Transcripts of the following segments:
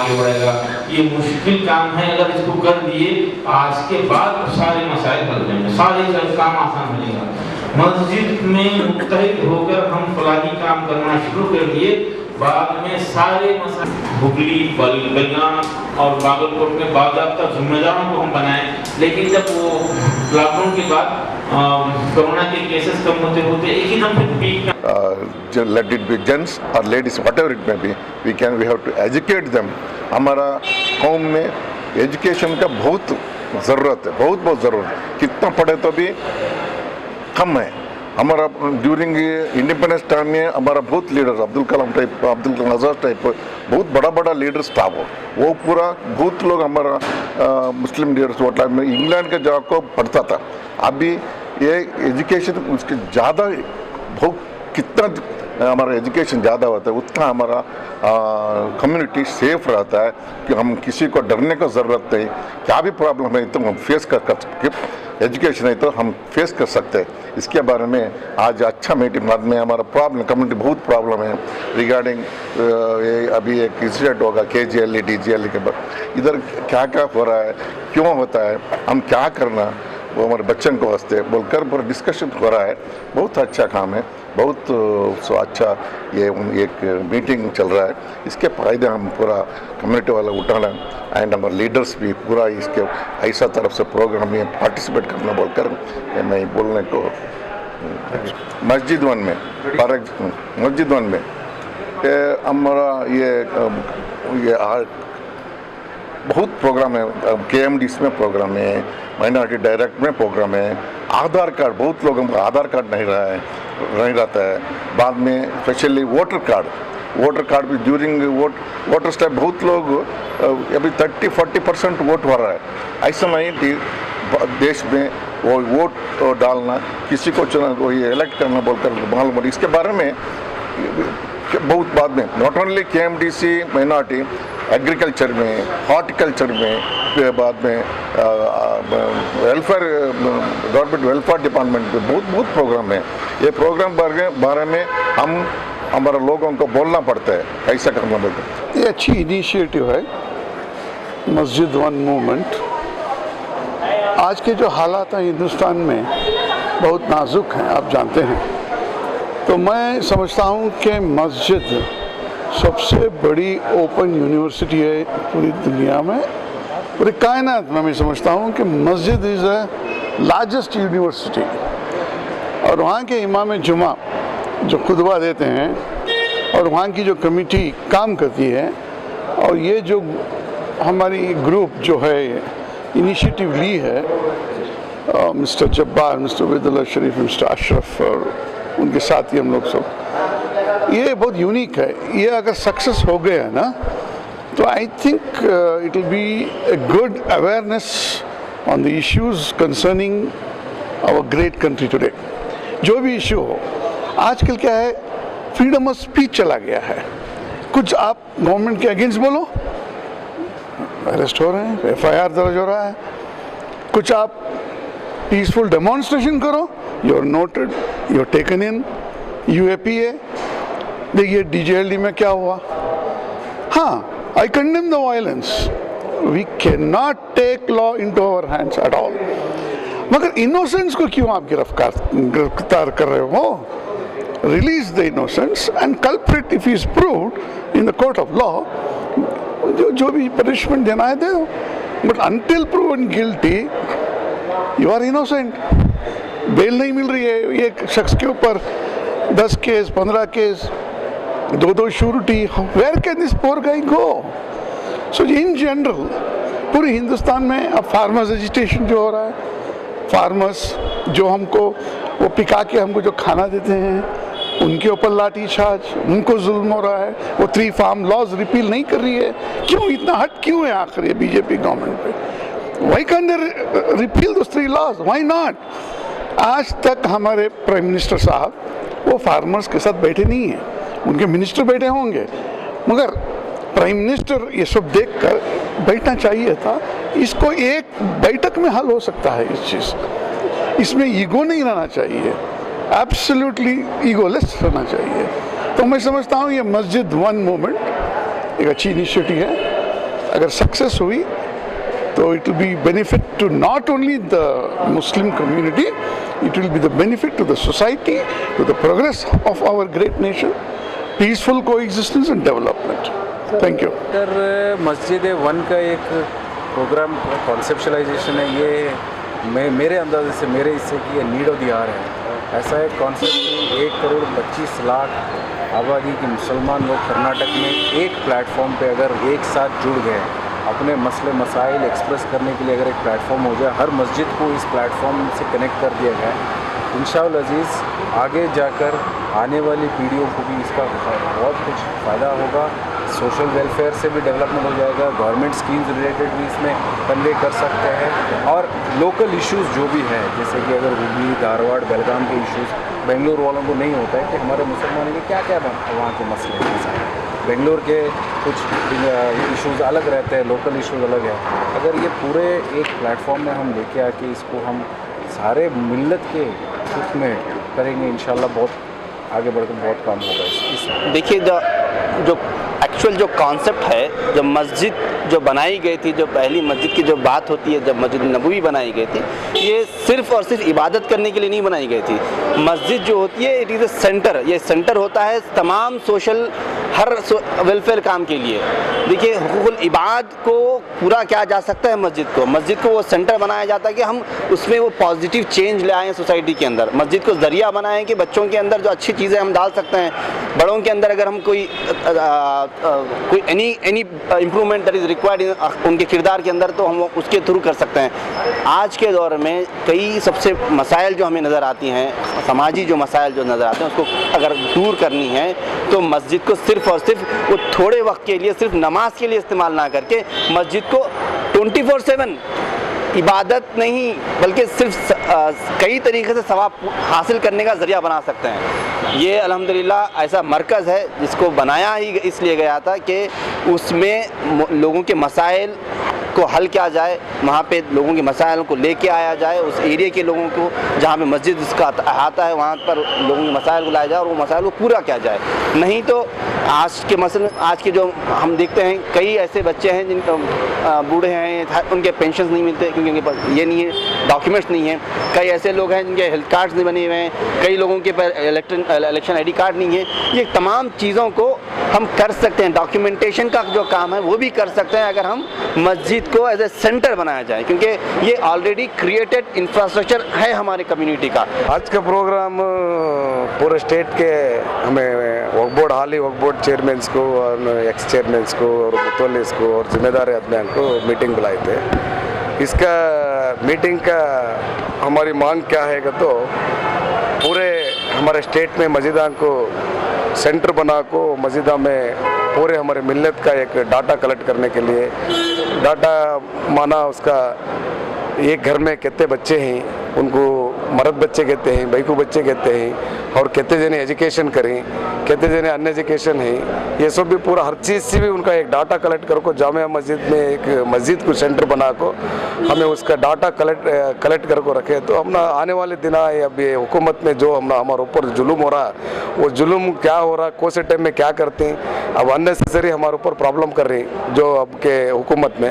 आगे बढ़ेगा। ये मुश्किल काम है, अगर इसको कर दिए आज के बाद सारे मसाइल हल हो जाएंगे, सारे काम आसान हो जाएगा। मस्जिद में मुत्तहिद होकर हम फलाही काम करना शुरू कर दिए, बाद में सारे मसाइल हुगली, बलियान और बागलकोट में बाकायदा जिम्मेदारों को हम बनाएं, लेकिन जब वो लॉकडाउन के बाद कोरोना के केसेस कम होते होते एक ही दम पे peak let it be gents or ladies, whatever it may be, we have to educate them. हमारा कौम में एजुकेशन का बहुत ज़रूरत है, बहुत ज़रूरत है। कितना पढ़े तो भी कम है। हमारा ड्यूरिंग इंडिपेंडेंस टाइम में हमारा बहुत leader Abdul Kalam type, Abdul Kalam Azad type बहुत बड़ा लीडर्स था वो पूरा बहुत लोग हमारा मुस्लिम लीडर्स वो टाइम में इंग्लैंड के जाकर पढ़ता था। अभी ये एजुकेशन उसके ज़्यादा बहुत कितना हमारा एजुकेशन ज़्यादा होता है उतना हमारा कम्युनिटी सेफ रहता है कि हम किसी को डरने की ज़रूरत नहीं। क्या भी प्रॉब्लम है तो हम फेस कर एजुकेशन है तो हम फेस कर सकते हैं। इसके बारे में आज अच्छा मीटिंग बाद में हमारा प्रॉब्लम कम्युनिटी बहुत प्रॉब्लम है रिगार्डिंग अभी एक इंसिडेंट होगा KGL DGL के बाद इधर क्या हो रहा है, क्यों होता है, हम क्या करना वो हमारे बच्चों को वास्ते बोलकर पूरा डिस्कशन हो रहा है। बहुत अच्छा काम है, बहुत अच्छा ये एक मीटिंग चल रहा है। इसके फ़ायदे हम पूरा कम्युनिटी वाला उठाना एंड हमारे लीडर्स भी पूरा इसके ऐसा तरफ से प्रोग्राम में पार्टिसिपेट करना बोलकर मैं बोलने को मस्जिद वन में मस्जिद वन में हमारा ये बहुत प्रोग्राम है। KMDC में प्रोग्राम है, माइनॉरिटी डायरेक्ट में प्रोग्राम है। आधार कार्ड बहुत लोगों को आधार कार्ड नहीं रहता है। बाद में स्पेशली वोटर कार्ड भी ड्यूरिंग वोटर्स टाइम बहुत लोग अभी 30-40% वोट हो रहा है। ऐसा नहीं कि देश में वो वोट डालना किसी को चुना ये इलेक्ट करना बोलकर मालूम। इसके बारे में बहुत बाद में not only KMDC minority agriculture में, हॉर्टिकल्चर में, बाद में वेलफेयर गवर्नमेंट वेलफेयर डिपार्टमेंट में बहुत प्रोग्राम है। ये प्रोग्राम बारे में हम हमारे लोगों को बोलना पड़ता है कैसा करना पड़ता है। ये अच्छी इनिशिएटिव है मस्जिद वन मूवमेंट। आज के जो हालात हैं हिंदुस्तान में बहुत नाजुक हैं, आप जानते हैं। तो मैं समझता हूँ कि मस्जिद सबसे बड़ी ओपन यूनिवर्सिटी है पूरी दुनिया में, पूरी कायनात में। मैं समझता हूँ कि मस्जिद इज़ अ लार्जेस्ट यूनिवर्सिटी। और वहाँ के इमाम जुमा जो खुतबा देते हैं और वहाँ की जो कमेटी काम करती है और ये जो हमारी ग्रुप जो है इनिशिएटिव ली है मिस्टर जब्बार, मिस्टर उबैदुल्लाह शरीफ, मिस्टर अशरफ और उनके साथी हम लोग सब, ये बहुत यूनिक है। ये अगर सक्सेस हो गया ना तो I think it will be a good awareness on the issues concerning our great country today. जो भी इशू हो, आजकल क्या है, फ्रीडम ऑफ स्पीच चला गया है। कुछ आप गवर्नमेंट के अगेंस्ट बोलो, अरेस्ट हो रहे हैं, FIR दर्ज हो रहा है। कुछ आप पीसफुल डेमोन्स्ट्रेशन करो, you are noted, you are taken in UAPA। देखिए DJLD में क्या हुआ। हाँ, I condemn the violence, we can not take law into our hands at all. मगर इनोसेंस को क्यों आप गिरफ्तार कर रहे हो? Release the innocents and culprit if is proved in the court of law, जो भी पनिशमेंट देना है दे दो। But until proven guilty you are innocent. Bail नहीं मिल रही है एक शख्स के ऊपर, 10 case, 15 case, 2 surety. Where can this poor guy go? So in general पूरे हिंदुस्तान में अब फार्मर्स एजिटेशन जो हो रहा है, फार्मर्स जो हमको वो पिका के हमको जो खाना देते हैं उनके ऊपर लाठी चार्ज, उनको जुल्म हो रहा है। वो 3 फार्म लॉज रिपील नहीं कर रही है। क्यों इतना हट क्यों है आखिर ये बीजेपी गवर्नमेंट पे? Why can they repeal those 3 laws? Why not? आज तक हमारे प्राइम मिनिस्टर साहब वो फार्मर्स के साथ बैठे नहीं हैं, उनके मिनिस्टर बैठे होंगे, मगर प्राइम मिनिस्टर ये सब देखकर बैठना चाहिए था। इसको एक बैठक में हल हो सकता है इस चीज़, इसमें ईगो नहीं रहना चाहिए, एब्सोल्युटली ईगोलेस रहना चाहिए। तो मैं समझता हूँ ये मस्जिद वन मूवमेंट एक अच्छी इनिशिएटिव है। अगर सक्सेस हुई तो it will be benefit to not only the Muslim community, it will be the benefit to the society, to the progress of our great nation, peaceful coexistence and development. Thank you. Sir, मस्जिद one का एक programme कॉन्सेप्शलाइजेशन है, ये मेरे अंदाजे से, मेरे हिस्से की ये नीड ऑफ द आवर है। ऐसा एक कॉन्सेप्ट कि 1 करोड़ 25 लाख आबादी के मुसलमान लोग कर्नाटक में एक प्लेटफॉर्म पे अगर एक साथ जुड़ गए, अपने मसले मसाइल एक्सप्रेस करने के लिए अगर एक प्लेटफॉर्म हो जाए, हर मस्जिद को इस प्लेटफॉर्म से कनेक्ट कर दिया गया, इंशाअल्लाह अज़ीज़ आगे जाकर आने वाली पीढ़ियों को भी इसका बहुत कुछ फ़ायदा होगा। सोशल वेलफेयर से भी डेवलपमेंट हो जाएगा, गवर्नमेंट स्कीम्स रिलेटेड भी इसमें कन्वे कर सकते हैं, और लोकल इश्यूज़ जो भी हैं, जैसे कि अगर हुबली, धारवाड़, बेलगाम के इश्यूज़ बेंगलुरु वालों को नहीं होता है कि हमारे मुसलमानों के क्या क्या वहाँ के मसले हैं। बेंगलुरु के कुछ इश्यूज़ अलग रहते हैं, लोकल इश्यूज़ अलग है। अगर ये पूरे एक प्लेटफॉर्म में हम लेके आके इसको हम सारे मिल्लत के हित में करेंगे, इंशाल्लाह बहुत आगे बढ़कर बहुत काम होगा। देखिए, जो एक्चुअल जो कॉन्सेप्ट है, जो मस्जिद जो बनाई गई थी, जो पहली मस्जिद की जो बात होती है, जब मस्जिद नबवी बनाई गई थी, ये सिर्फ़ और सिर्फ इबादत करने के लिए नहीं बनाई गई थी। मस्जिद जो होती है, इट इज़ अ सेंटर, ये सेंटर होता है तमाम सोशल हर वेलफेयर काम के लिए। देखिए, हुकूकुल इबाद को पूरा किया जा सकता है मस्जिद को वो सेंटर बनाया जाता है कि हम उसमें वो पॉजिटिव चेंज ले आएँ सोसाइटी के अंदर। मस्जिद को ज़रिया बनाएं कि बच्चों के अंदर जो अच्छी चीज़ें हम डाल सकते हैं, बड़ों के अंदर अगर हम कोई any improvement that is required उनके किरदार के अंदर, तो हम उसके थ्रू कर सकते हैं। आज के दौर में कई सबसे मसाइल जो हमें नज़र आती हैं, समाजी जो मसाइल जो नज़र आते हैं, उसको अगर दूर करनी है तो मस्जिद को सिर्फ़ और सिर्फ वो थोड़े वक्त के लिए सिर्फ नमाज के लिए इस्तेमाल ना करके मस्जिद को 24/7 इबादत नहीं बल्कि सिर्फ कई तरीके से सवाब हासिल करने का ज़रिया बना सकते हैं। ये अल्हम्दुलिल्लाह ऐसा मरकज़ है जिसको बनाया ही इसलिए गया था कि उसमें लोगों के मसाइल को हल किया जाए, वहाँ पे लोगों के मसाइल को लेके आया जाए, उस एरिया के लोगों को जहाँ पे मस्जिद इसका अहाता है वहाँ पर लोगों के मसाइल को लाया जाए और वो मसाइल को पूरा किया जाए। नहीं तो आज के जो हम देखते हैं, कई ऐसे बच्चे हैं जिन बूढ़े हैं, उनके पेंशन नहीं मिलते क्योंकि उनके पास ये नहीं है, डॉक्यूमेंट्स नहीं हैं। कई ऐसे लोग हैं जिनके हेल्थ कार्ड्स नहीं बने हुए हैं, कई लोगों के पास इलेक्शन ID कार्ड नहीं है। ये तमाम चीज़ों को हम कर सकते हैं, डॉक्यूमेंटेशन का जो काम है वो भी कर सकते हैं अगर हम मस्जिद को एज ए सेंटर बनाया जाए, क्योंकि ये ऑलरेडी क्रिएटेड इंफ्रास्ट्रक्चर है हमारे कम्युनिटी का। आज का प्रोग्राम पूरे स्टेट के हमें वक्फ बोर्ड, हाली वक्फ बोर्ड चेयरमैन्स को और एक्स चेयरमैन्स को और मुतवल्लिस को और जिम्मेदार अदनान को मीटिंग बुलाए थे। इसका मीटिंग का हमारी मांग क्या है कि तो पूरे हमारे स्टेट में मस्जिदां को सेंटर बना को मस्जिदा में पूरे हमारे मिल्लत का एक डाटा कलेक्ट करने के लिए, डाटा माना उसका एक घर में कितने बच्चे हैं, उनको मर्द बच्चे कहते हैं, बैकू बच्चे कहते हैं, और कितने जने एजुकेशन करें, कितने जने अन एजुकेशन है, ये सब भी पूरा हर चीज़ से भी उनका एक डाटा कलेक्ट करो। जामिया मस्जिद में एक मस्जिद को सेंटर बना को हमें उसका डाटा कलेक्ट कर को रखे, तो हम आने वाले दिन आए, अब ये हुकूमत में जो हमारे ऊपर जुल्म हो रहा है, वो जुल्म क्या हो रहा है, कौन से टाइम में क्या करते हैं, अब अननेसेसरी हमारे ऊपर प्रॉब्लम कर रही जो अब के हुकूमत में,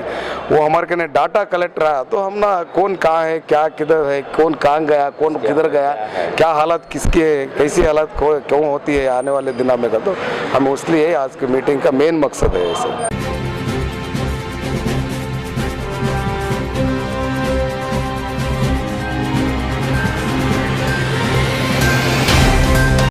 वो हमारे कहने डाटा कलेक्ट रहा, तो हम कौन कहाँ है, क्या किधर है, कौन कहाँ गया, कौन किधर गया, क्या हालत किसके, कैसी हालत क्यों होती है आने वाले दिनों में का, तो हमें इसलिए आज की मीटिंग का मेन मकसद है ये सब।